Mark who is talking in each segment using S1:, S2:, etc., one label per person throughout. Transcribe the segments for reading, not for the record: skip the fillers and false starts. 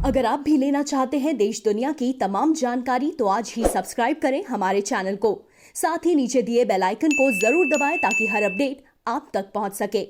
S1: अगर आप भी लेना चाहते हैं देश दुनिया की तमाम जानकारी तो आज ही सब्सक्राइब करें हमारे चैनल को। साथ ही नीचे दिए बेल आइकन को जरूर दबाएं ताकि हर अपडेट आप तक पहुंच सके।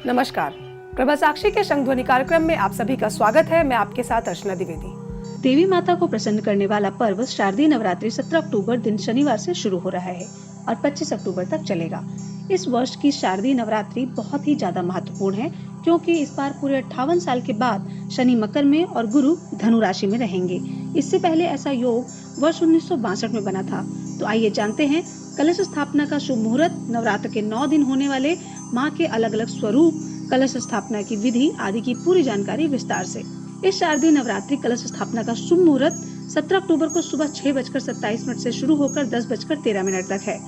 S2: नमस्कार, प्रभा साक्षी के शंखध्वनि कार्यक्रम में आप सभी का स्वागत है। मैं आपके साथ अर्चना द्विवेदी।
S3: देवी माता को प्रसन्न करने वाला पर्व शारदीय नवरात्रि 17 अक्टूबर दिन शनिवार से शुरू हो रहा है और 25 अक्टूबर तक चलेगा। इस वर्ष की शारदीय नवरात्रि बहुत ही ज्यादा महत्वपूर्ण है क्योंकि इस बार पूरे 58 साल के बाद शनि मकर में और गुरु धनु राशि में रहेंगे। इससे पहले ऐसा योग वर्ष 1962 में बना था। तो आइए जानते हैं कलश स्थापना का शुभ मुहूर्त, नवरात्र के 9 दिन होने वाले माँ के अलग अलग स्वरूप, कलश स्थापना की विधि आदि की पूरी जानकारी विस्तार से। इस शारदीय नवरात्रि कलश स्थापना का शुभ मुहूर्त 17 अक्टूबर को सुबह 6:27 से शुरू होकर 10:13 तक है।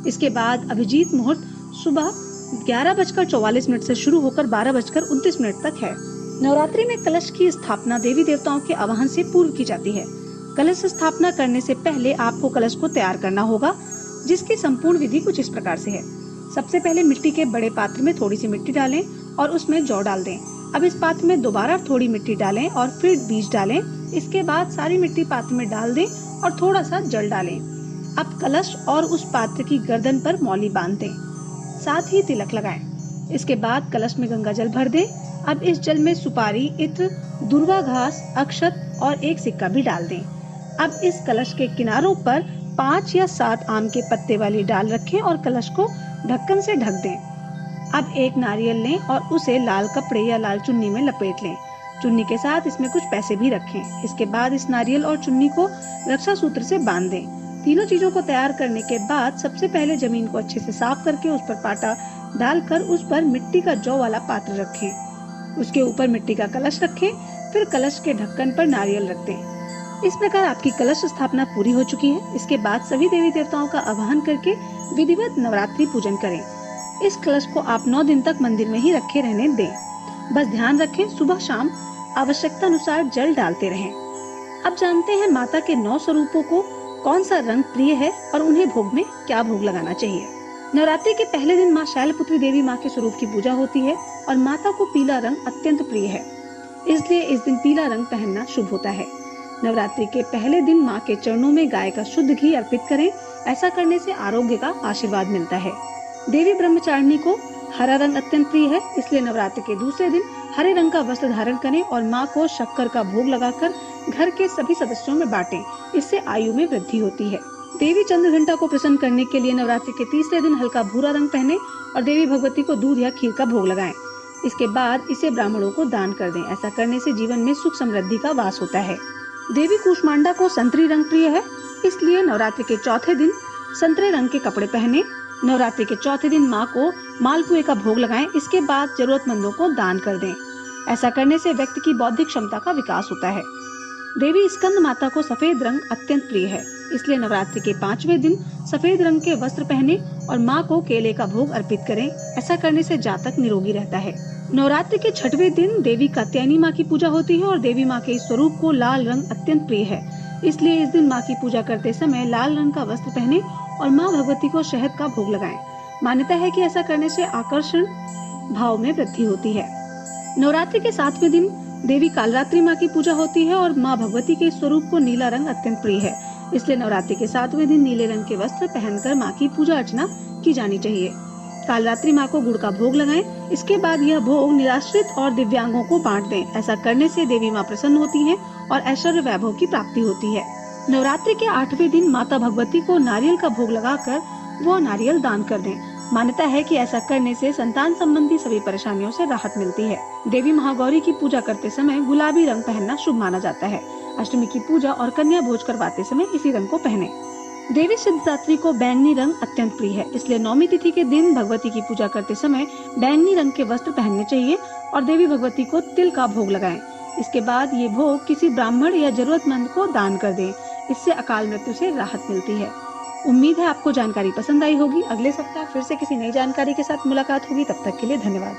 S3: इसके बाद अभिजीत मुहूर्त सुबह 11:44 से शुरू होकर 12:29 तक है। नवरात्रि में कलश की स्थापना देवी देवताओं के आवाहन से पूर्व की जाती है। कलश स्थापना करने से पहले आपको कलश को तैयार करना होगा, जिसकी संपूर्ण विधि कुछ इस प्रकार से है। सबसे पहले मिट्टी के बड़े पात्र में थोड़ी सी मिट्टी डालें और उसमें जौ डाल दें। अब इस पात्र में दोबारा थोड़ी मिट्टी डालें और फिर बीज डालें। इसके बाद सारी मिट्टी पात्र में डाल दें और थोड़ा सा जल डालें। अब कलश और उस पात्र की गर्दन पर मौली बांध दें, साथ ही तिलक लगाएं। इसके बाद कलश में गंगा जल भर दें। अब इस जल में सुपारी, इत्र, दुर्वा घास, अक्षत और एक सिक्का भी डाल दें। अब इस कलश के किनारों पर 5 या 7 आम के पत्ते वाली डाल रखें और कलश को ढक्कन से ढक दें। अब एक नारियल लें और उसे लाल कपड़े या लाल चुन्नी में लपेट लें। चुन्नी के साथ इसमें कुछ पैसे भी रखें। इसके बाद इस नारियल और चुन्नी को रक्षा सूत्र से बांध दें। तीनों चीजों को तैयार करने के बाद सबसे पहले जमीन को अच्छे से साफ करके उस पर पाटा डालकर उस पर मिट्टी का जौ वाला पात्र रखें। उसके ऊपर मिट्टी का कलश रखें, फिर कलश के ढक्कन पर नारियल रख दें। इस प्रकार आपकी कलश स्थापना पूरी हो चुकी है। इसके बाद सभी देवी देवताओं का आवाहन करके विधिवत नवरात्रि पूजन करें। इस कलश को आप 9 दिन तक मंदिर में ही रखे रहने दें। बस ध्यान रखें, सुबह शाम आवश्यकता अनुसार जल डालते रहें। अब जानते हैं माता के 9 स्वरूपों को कौन सा रंग प्रिय है और उन्हें भोग में क्या भोग लगाना चाहिए। नवरात्रि के पहले दिन माँ शैलपुत्री देवी माँ के स्वरूप की पूजा होती है और माता को पीला रंग अत्यंत प्रिय है, इसलिए इस दिन पीला रंग पहनना शुभ होता है। नवरात्रि के पहले दिन माँ के चरणों में गाय का शुद्ध घी अर्पित करें। ऐसा करने से आरोग्य का आशीर्वाद मिलता है। देवी ब्रह्मचारिणी को हरा रंग अत्यंत प्रिय है, इसलिए नवरात्र के दूसरे दिन हरे रंग का वस्त्र धारण करें और माँ को शक्कर का भोग लगाकर घर के सभी सदस्यों में बांटें। इससे आयु में वृद्धि होती है। देवी चंद्रघंटा को प्रसन्न करने के लिए नवरात्रि के तीसरे दिन हल्का भूरा रंग पहने और देवी भगवती को दूध या खीर का भोग लगाएं। इसके बाद इसे ब्राह्मणों को दान कर दें। ऐसा करने से जीवन में सुख समृद्धि का वास होता है। देवी कूष्मांडा को संतरी रंग प्रिय है, इसलिए नवरात्रि के चौथे दिन संतरे रंग के कपड़े पहने। नवरात्रि के चौथे दिन माँ को मालपुए का भोग लगाएं। इसके बाद जरूरतमंदों को दान कर दें। ऐसा करने से व्यक्ति की बौद्धिक क्षमता का विकास होता है। देवी स्कंद माता को सफेद रंग अत्यंत प्रिय है, इसलिए नवरात्रि के 5वें दिन सफेद रंग के वस्त्र पहने और माँ को केले का भोग अर्पित करें। ऐसा करने से जातक निरोगी रहता है। नवरात्रि के 6वें दिन देवी कात्यायनी माँ की पूजा होती है और देवी माँ के इस स्वरूप को लाल रंग अत्यंत प्रिय है, इसलिए इस दिन माँ की पूजा करते समय लाल रंग का वस्त्र पहने और माँ भगवती को शहद का भोग लगाएं। मान्यता है कि ऐसा करने से आकर्षण भाव में वृद्धि होती है। नवरात्रि के 7वें दिन देवी कालरात्रि माँ की पूजा होती है और माँ भगवती के स्वरूप को नीला रंग अत्यंत प्रिय है, इसलिए नवरात्रि के 7वें दिन नीले रंग के वस्त्र पहनकर माँ की पूजा अर्चना की जानी चाहिए। कालरात्रि माँ को गुड़ का भोग लगाएं। इसके बाद यह भोग निराश्रित और दिव्यांगों को बांट दें। ऐसा करने से देवी माँ प्रसन्न होती हैं और ऐश्वर्य वैभव की प्राप्ति होती है। नवरात्रि के 8वें दिन माता भगवती को नारियल का भोग लगाकर वह नारियल दान कर दें। मान्यता है कि ऐसा करने से संतान संबंधी सभी परेशानियों से राहत मिलती है। देवी महागौरी की पूजा करते समय गुलाबी रंग पहनना शुभ माना जाता है। अष्टमी की पूजा और कन्या भोज करवाते समय इसी रंग को पहने। देवी सिद्धदात्री को बैंगनी रंग अत्यंत प्रिय है, इसलिए 9वीं तिथि के दिन भगवती की पूजा करते समय बैंगनी रंग के वस्त्र पहनने चाहिए और देवी भगवती को तिल का भोग लगाएं। इसके बाद ये भोग किसी ब्राह्मण या जरूरतमंद को दान कर दें। इससे अकाल मृत्यु से राहत मिलती है। उम्मीद है आपको जानकारी पसंद आई होगी। अगले सप्ताह फिर से किसी नई जानकारी के साथ मुलाकात होगी। तब तक के लिए धन्यवाद।